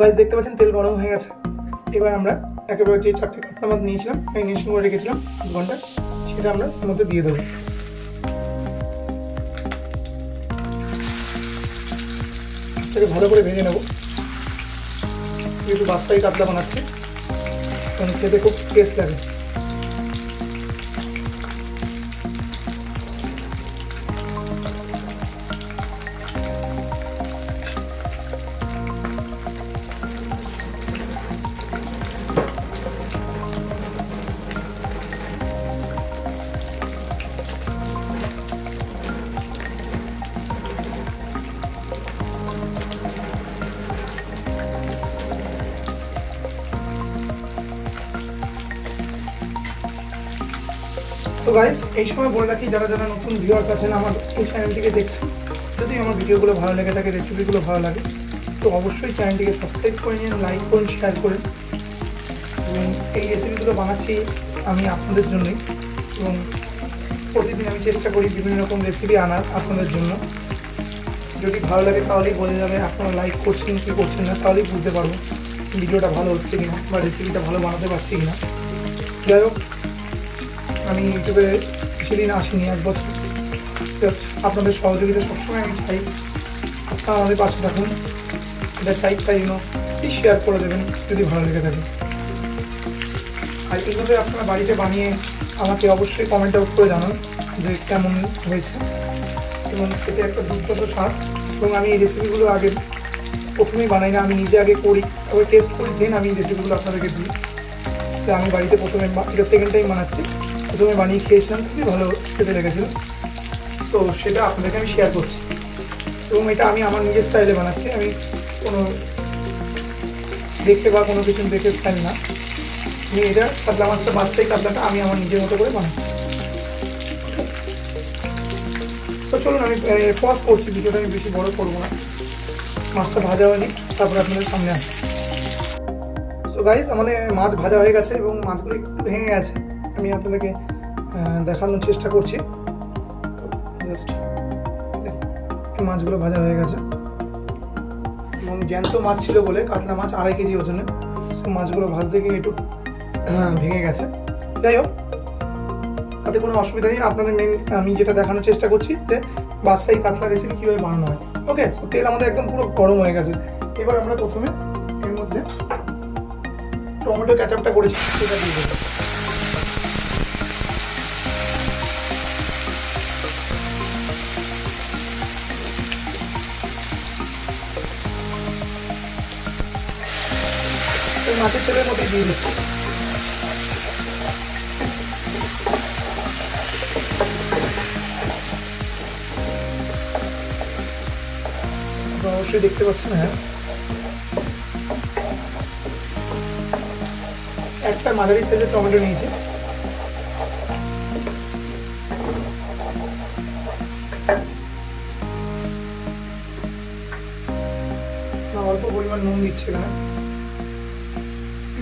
Guys দেখতে পাচ্ছেন তেল গরম হয়ে গেছে। এবার আমরা একেবারে যে 4টে কাতলা মাছ নিয়েছিলাম, ম্যারিনেশন করে রেখেছিলাম 2 ঘন্টা, সেটা আমরা এর মধ্যে দিয়ে দেবো। এটাকে ভালো করে ভেজে নেব। যেহেতু বাদশাহি কাতলা বানাচ্ছি, কারণ খেতে খুব টেস্ট লাগে। তো গাইস এই সময় বলে রাখি, যারা যারা নতুন ভিউয়ার্স আছেন আমার এই চ্যানেলটিকে দেখছেন, যদি আমার ভিডিওগুলো ভালো লেগে থাকে, রেসিপিগুলো ভালো লাগে, তো অবশ্যই চ্যানেলটিকে সাবস্ক্রাইব করে নিন, লাইক করুন, শেয়ার করুন। এবং এই রেসিপিগুলো বানাচ্ছি আমি আপনাদের জন্যই, এবং প্রতিদিন আমি চেষ্টা করি বিভিন্ন রকম রেসিপি আনার আপনাদের জন্য। যদি ভালো লাগে তাহলেই বোঝা যাবে আপনারা লাইক করছেন কি করছেন না, তাহলেই বুঝতে পারবো ভিডিওটা ভালো হচ্ছে কিনা বা রেসিপিটা ভালো বানাতে পারছি কিনা। যাই হোক, আমি ইউটিউবে বেশিদিন আসিনি, 1 বছর। জাস্ট আপনাদের সহযোগিতা সবসময় আমি চাই, আপনারা আমাদের পাশে থাকুন, এটা চাই। তাই প্লিজ শেয়ার করে দেবেন যদি ভালো লেগে থাকে। আর এইভাবে আপনারা বাড়িতে বানিয়ে আমাকে অবশ্যই কমেন্ট আউট করে জানান যে কেমন হয়েছে, এবং এতে একটা দুর্দান্ত স্বাদ। এবং আমি এই রেসিপিগুলো আগে প্রথমেই বানাই না, আমি নিজে আগে করি, তবে টেস্ট করি, দেন আমি এই রেসিপিগুলো আপনাদেরকে দিই। তো আমি বাড়িতে প্রথমে, এটা সেকেন্ড টাইম বানাচ্ছি, প্রথমে বানিয়ে খেয়েছিলাম, খুবই ভালো খেতে লেগেছিল। তো সেটা আপনাদেরকে আমি শেয়ার করছি, এবং এটা আমি আমার নিজের স্টাইলে বানাচ্ছি। আমি কোনো দেখে বা কোনো কিছু দেখে স্টাইল না, আমি এটা কাতলা মাছটা, বাদশাহি কাতলাটা আমি আমার নিজের মতো করে বানাচ্ছি। তো চলুন আমি পজ করছি, ভিডিওটা আমি বেশি বড় করবো না। মাছটা ভাজা হয়নি, তারপরে আপনাদের সামনে আসছি। তো গাইস আমাদের মাছ ভাজা হয়ে গেছে এবং মাছগুলো একটু ভেঙে গেছে, আমি আপনাদেরকে দেখানোর চেষ্টা করছি। জাস্ট মাছগুলো ভাজা হয়ে গেছে, এবং জ্যান্ত মাছ ছিল বলে, কাতলা মাছ 2.5 কেজি ওজনে, সো মাছগুলো ভাজতে গিয়ে একটু ভেঙে গেছে। যাই হোক, তাতে কোনো অসুবিধা নেই। আপনাদের আমি যেটা দেখানোর চেষ্টা করছি যে বাদশাহি কাতলা রেসিপি কীভাবে বানানো হয়। ওকে, সো তেল আমাদের একদম পুরো গরম হয়ে গেছে। এবার আমরা প্রথমে এর মধ্যে টমেটো ক্যাচাপটা করেছি, সেটা দিয়ে দেবো। মাছের তেলের মধ্যে দিয়ে দিচ্ছি। অবশ্যই দেখতে পাচ্ছেন, হ্যাঁ, একটা মাঝারি সাইজের টমেটো নিয়েছি। অল্প পরিমাণ নুন দিচ্ছি এখানে,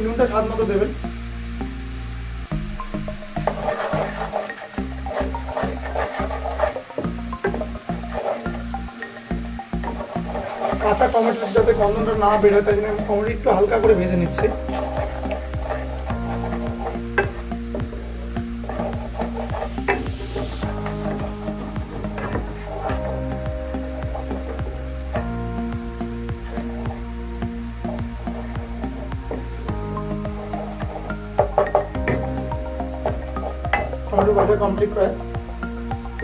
নুনটা স্বাদ মতো দেবেন। কাঁচা টমেটোর যাতে গন্ধটা না বের হয়, তাই জন্য আমি টমেটো একটু হালকা করে ভেজে নিচ্ছি। টমেটো ভাজা কমপ্লিট করে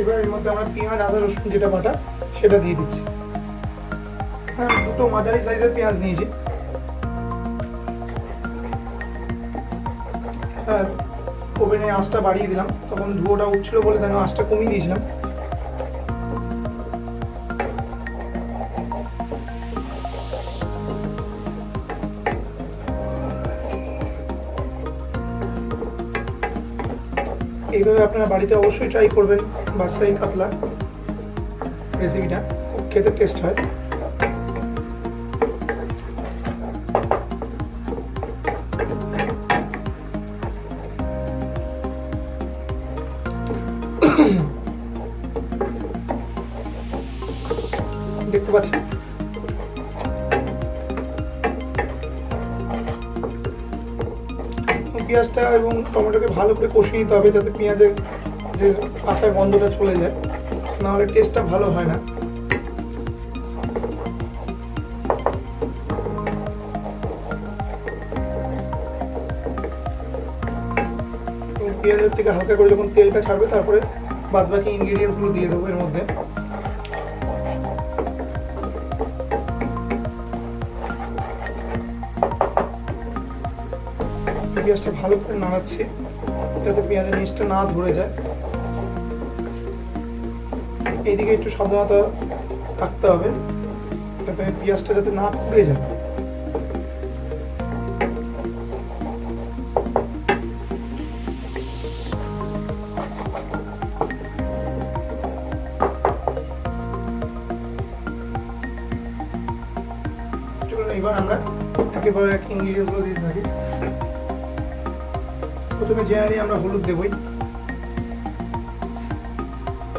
এবার এর মধ্যে আমরা পেঁয়াজ, আদা, রসুন যেটা বাটা সেটা দিয়ে দিচ্ছি। হ্যাঁ, 2টো মাঝারি সাইজের পেঁয়াজ নিয়েছি। হ্যাঁ, ওভেনে আঁচটা বাড়িয়ে দিলাম, তখন ধুয়োটা উঠছিল বলে তাই আঁচটা কমিয়ে দিয়েছিলাম। এইভাবে আপনারা বাড়িতে অবশ্যই ট্রাই করবেন বাদশাহি কাতলা রেসিপিটা, খুব খেতে টেস্ট হয়। দেখতে পাচ্ছেন পেঁয়াজটা এবং টমেটোকে ভালো করে কষিয়ে নিতে হবে, যাতে পেঁয়াজের যে কাঁচা গন্ধটা চলে যায়, নাহলে টেস্টটা ভালো হয় না। পেঁয়াজের থেকে হালকা করে যখন তেলটা ছাড়বে, তারপরে বাদবাকি ইনগ্রিডিয়েন্টসগুলো দিয়ে দেবো এর মধ্যে। পেঁয়াজটা ভালো করে নাড়াচ্ছি যাতে পেঁয়াজের নিচটা না ধরে যায়। এইদিকে একটু সাবধানতা রাখতে হবে যাতে পেঁয়াজটা যাতে না পুড়ে যায়। এবার আমরা একেবারে এক ইনগ্রিডিয়েন্টসগুলো দিতে থাকি। প্রথমে যে আনি আমরা হলুদ দেবই,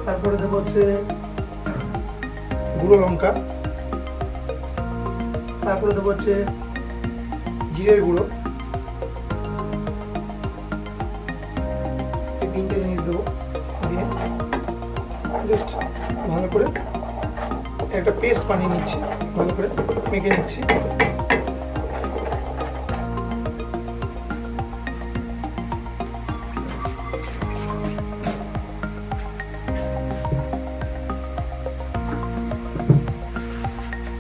তারপরে দেবো হচ্ছে গুঁড়ো লঙ্কা, তারপরে দেবো হচ্ছে জিরের গুঁড়ো। এই তিনটে জিনিস দেবো, দিয়ে জাস্ট ভালো করে একটা পেস্ট বানিয়ে নিচ্ছি, ভালো করে মেখে নিচ্ছি।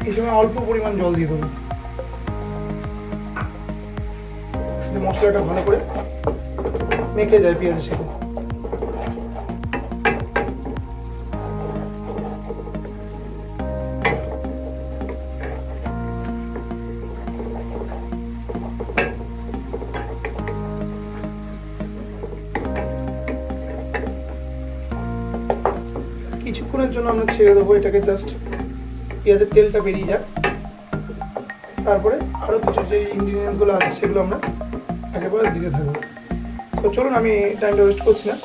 এই সময় অল্প পরিমাণ জল দিয়ে দেবো, মশলাটা ভালো করে মেখে যায় পেঁয়াজের সাথে। কিছুক্ষণের জন্য আমরা ছেড়ে দেবো এটাকে, জাস্ট পেঁয়াজের তেলটা বেরিয়ে যাক। তারপরে আরও কিছু যে ইনগ্রিডিয়েন্টসগুলো আছে সেগুলো আমরা একেবারে দিতে থাকবো। তো চলুন, আমি টাইমটা ওয়েস্ট করছি না।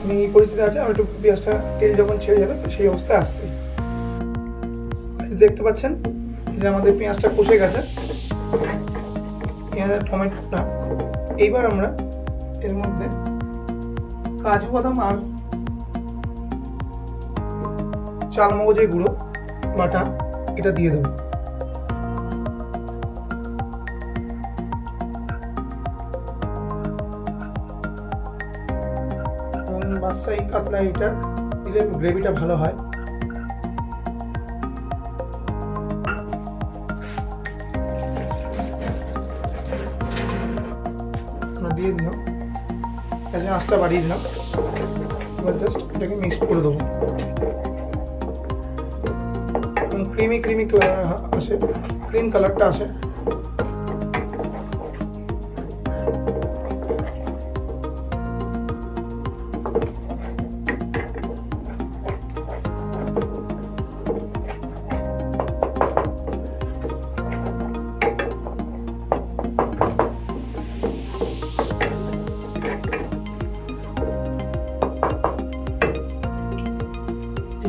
আমি এই পরিস্থিতি আছে, আমি একটু পেঁয়াজটা তেল যখন ছেড়ে যাবে সেই অবস্থায় আসছি। দেখতে পাচ্ছেন যে আমাদের পেঁয়াজটা কষে গেছে, পেঁয়াজের টমেটোটা। এইবার আমরা এর মধ্যে কাজু বাদাম আর চাল মগজের গুঁড়ো বাটা এটা দিয়ে দেবো। বাদশাহী কাতলা এটা দিলে গ্রেভিটা ভালো হয়। দিয়ে দিলাম, গ্যাসের আঁচটা বাড়িয়ে দিলাম। এবার জাস্ট এটাকে মিক্স করে দেবো। ক্রিমি কালার আসে, ক্রিম কালারটা আসে।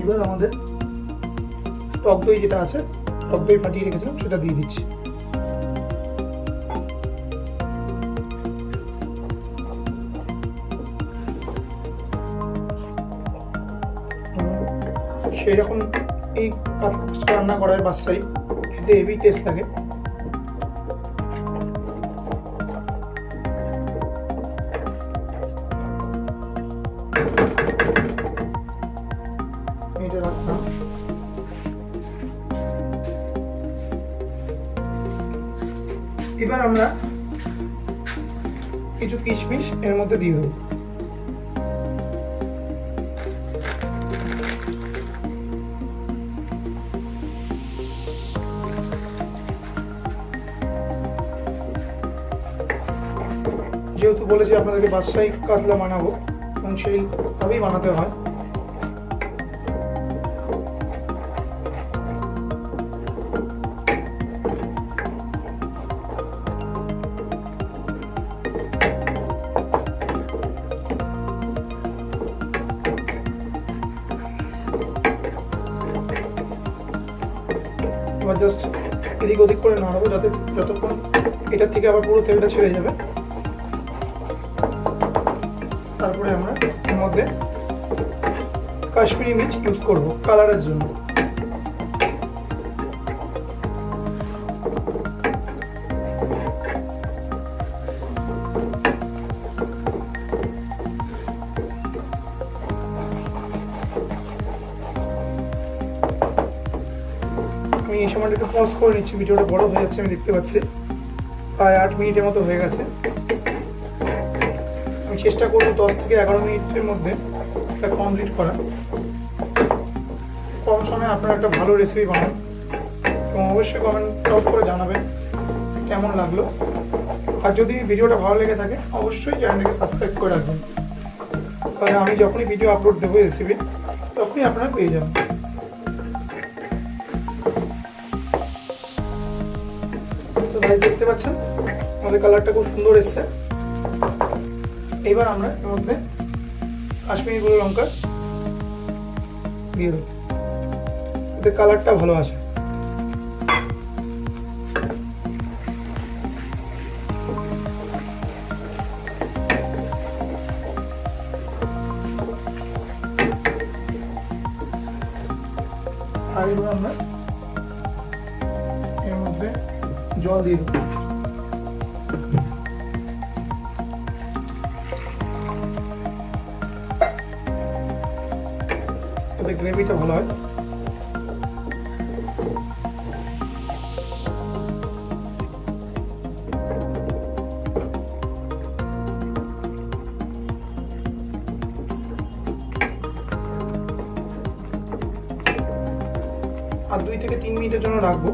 এবার আমাদের টক দই যেটা আছে, টক দই ফাটিয়ে রেখেছিলাম সেটা দিয়ে দিচ্ছি। সেই রকম এই কাতলা রান্না করার বাদশাহী খেতে হেভি টেস্ট লাগে। এটা রাখলাম। এবার আমরা কিছু কিশমিশ এর মধ্যে দিয়ে দেবো। যেহেতু বলেছি আপনাদেরকে বাদশাহী কাতলা বানাবো এবং সেইভাবেই বানাতে হয়। এবার জাস্ট এদিক ওদিক করে নাড়াবো যাতে যতক্ষণ এটার থেকে আবার পুরো তেলটা ছেড়ে যাবে তারপরে আমরা এর মধ্যে কাশ্মীরি মির্চ ইউজ করব কালারের জন্য। আমি এই সময়টা একটু পজ করে নিচ্ছি, ভিডিওটা বড় হয়ে যাচ্ছে, আমি দেখতে পাচ্ছি প্রায় 8 মিনিটের মতো হয়ে গেছে। আমি চেষ্টা করবো 10 থেকে 11 মিনিটের মধ্যে এটা কমপ্লিট করা। কম সময়ে আপনারা একটা ভালো রেসিপি বানান এবং অবশ্যই কমেন্ট টপ করে জানাবেন কেমন লাগলো। আর যদি ভিডিওটা ভালো লেগে থাকে অবশ্যই চ্যানেলটাকে সাবস্ক্রাইব করে রাখবেন, তাহলে আমি যখনই ভিডিও আপলোড দেবো রেসিপি তখনই আপনারা পেয়ে যাবেন। দেখতে পাচ্ছেন আমাদের কালারটা খুব সুন্দর এসছে। এবার আমরা এর মধ্যে কাশ্মীরি গুঁড়ো লঙ্কা দিয়ে দেবো, এতে কালারটা ভালো আসে। আর এবার আমরা এর মধ্যে জল দিয়ে দেবো। এতে গ্রেভিটা ভালো হয়। আর 2 থেকে 3 মিনিটের জন্য রাখবো।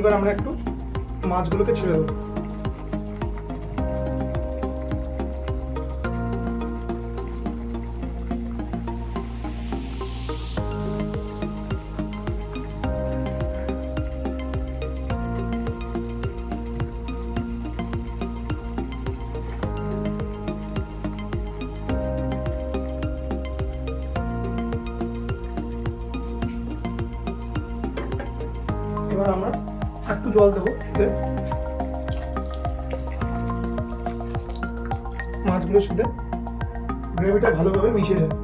এবার আমরা একটু মাছগুলোকে ছেড়ে দেবো। এবার আমরা একটু জল দেবো, মাছগুলোর সাথে গ্রেভিটা ভালোভাবে মিশে যাবে।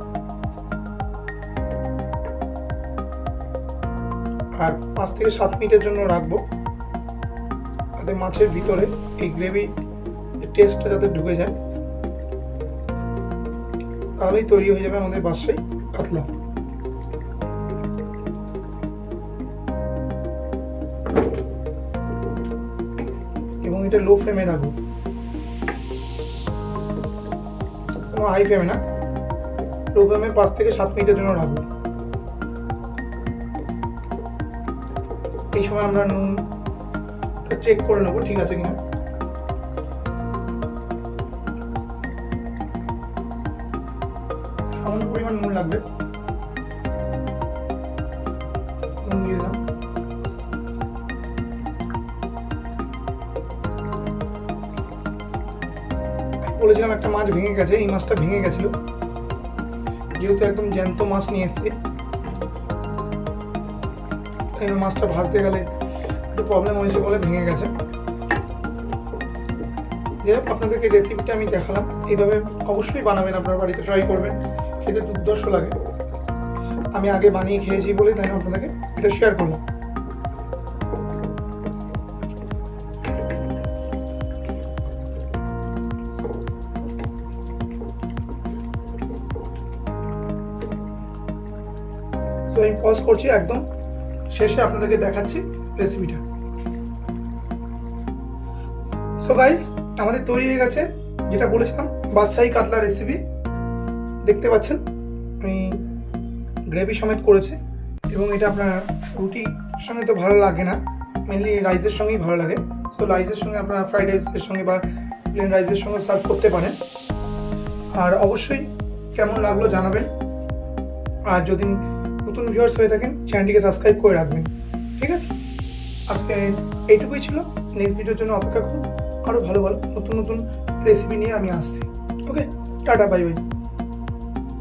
আর 5 থেকে 7 মিনিটের জন্য রাখবো, যাতে মাছের ভিতরে এই গ্রেভি টেস্টটা যাতে ঢুকে যায়, তাহলেই তৈরি হয়ে যাবে আমাদের বাদশাহী কাতলা। এবং এটা লো ফ্লেমে রাখবো, কোনো হাই ফ্লেমে না, লো ফ্লেমে 5 থেকে 7 মিনিটের জন্য রাখবো। এই সময় আমরা নুন চেক করে নেবো ঠিক আছে কিনা। সামান্য পরিমাণ নুন লাগবে, নুন দিয়ে দিলাম। বলেছিলাম একটা মাছ ভেঙে গেছে, এই মাছটা ভেঙে গেছিল, যেহেতু একদম জ্যান্ত মাছ নিয়ে এসেছি, এই মাছটা ভাজতে গেলে একটু প্রবলেম হয়েছে বলে ভেঙে গেছে। যাই হোক, আপনাদেরকে রেসিপিটা আমি দেখালাম, এইভাবে অবশ্যই বানাবেন, আপনার বাড়িতে ট্রাই করবেন, খেতে দুর্ধর্ষ লাগে। আমি আগে বানিয়ে খেয়েছি বলে তাই আপনাদেরকে এটা শেয়ার করলাম। সো আমি পজ করছি, একদম শেষে আপনাদেরকে দেখাচ্ছি রেসিপিটা। সো গাইস, আমাদের তৈরি হয়ে গেছে যেটা বলেছিলাম বাদশাহী কাতলা রেসিপি। দেখতে পাচ্ছেন আমি গ্রেভি সমেত করেছি, এবং এটা আপনার রুটির সঙ্গে তো ভালো লাগে না, মেনলি রাইসের সঙ্গেই ভালো লাগে। সো রাইসের সঙ্গে আপনারা ফ্রাইড রাইসের সঙ্গে বা প্লেন রাইসের সঙ্গে সার্ভ করতে পারেন। আর অবশ্যই কেমন লাগলো জানাবেন, আর যদি নতুন ভিউয়ার্স হয়ে থাকেন চ্যানেলটিকে সাবস্ক্রাইব করে রাখবেন। ঠিক আছে, আজকে এইটুকুই ছিল। নেক্সট ভিডিওর জন্য অপেক্ষা করুন, আরও ভালো ভালো নতুন নতুন রেসিপি নিয়ে আমি আসছি। ওকে, টাটা, বাই বাই।